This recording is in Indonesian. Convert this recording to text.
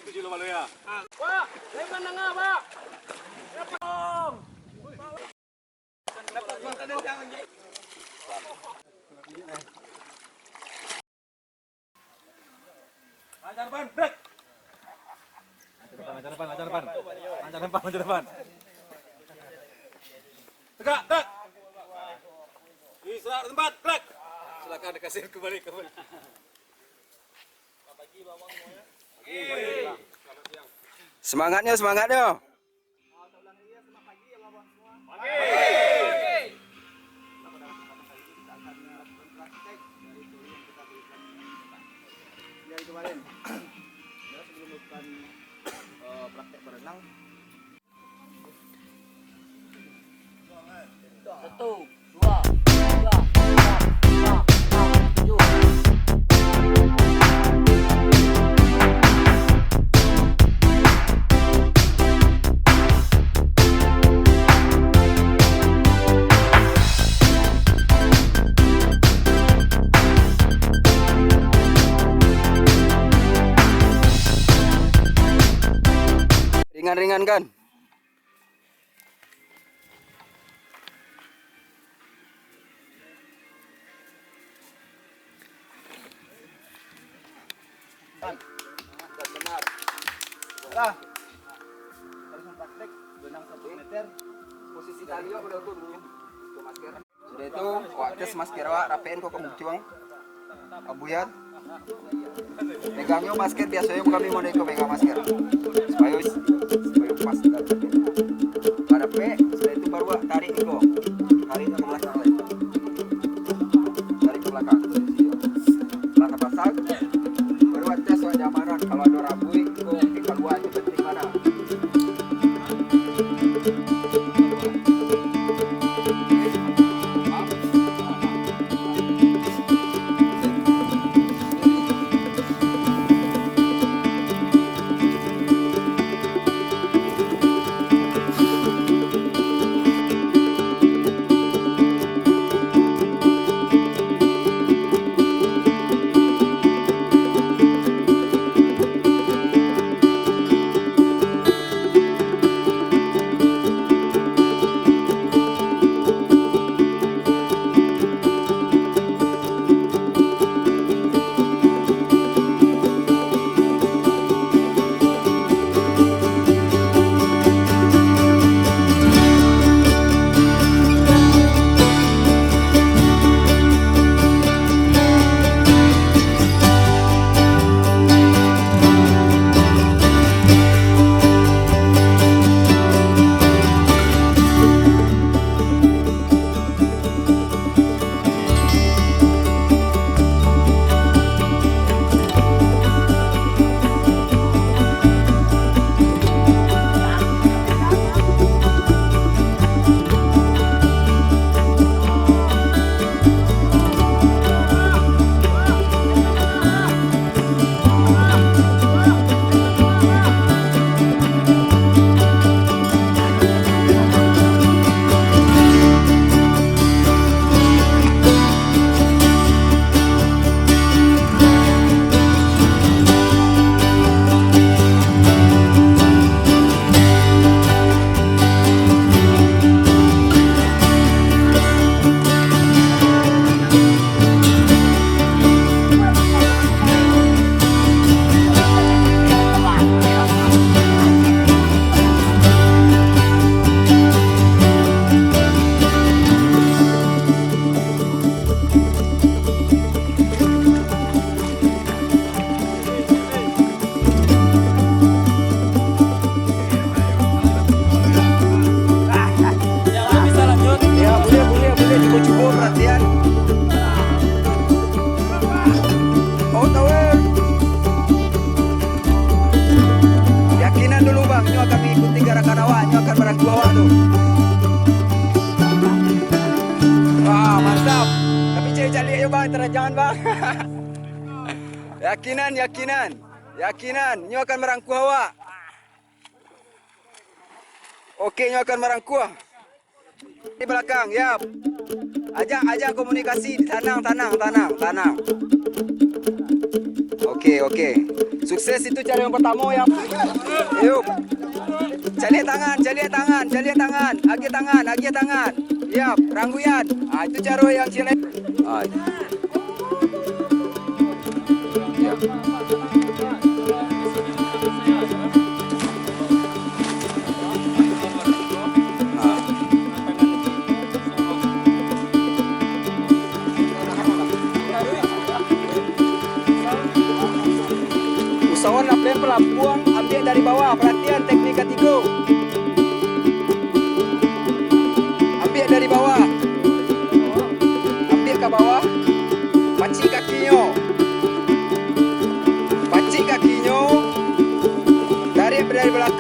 tujuh lo ya. Pak, lepas nengah, Pak. Dapat makanan jangan jadi. Lancar depan, break. Lancar depan. Tegak, tegak. Istirahat tempat, break. Silakan dikasih kembali. Semangatnya. Dari kemarin, sebelum melakukan praktek berenang. Satu, dua, tiga, empat, lima, enam, tujuh. Ringan-ringan kan? Benar. Lah. Harus praktek berenang 1 meter. Posisi tali udah tuh dulu. Tuh masker. Sudah itu, waktu masker awak rapiin kok kamu cuang. Abuyat. Pegangnya masker biasanya kami mau pegang masker. Supaya pas. Pada P, sudah itu baru tarik itu. Tarik ke belakang. Tarik ke belakang. Belakang pasang. Baru tes soal jamanan. Kalau ada rabui, kok tinggal luar itu penting mana. Cukup perhatian. Oh tower. Yakinan dulu bang, nyo akan mengikuti gerakan awak, nyo akan merangkul awak tuh. Wah mantap. Tapi cari yuk bang, jangan bang. Yakinan, nyo akan merangkul awak. Oke, nyo akan merangkul. Di belakang, ya. Ajak komunikasi, tenang. Oke. Okey. Sukses itu cara yang pertama yang. Yuk. Calik tangan. Agi tangan. Yap, rangguyan. Itu cara yang Cina. Ya. Usahawan pelan buang, ambil dari bawah. Perhatian teknik ketiga. Ambil dari bawah. Ambil ke bawah. Pancing kakinya. Tarik dari belakang.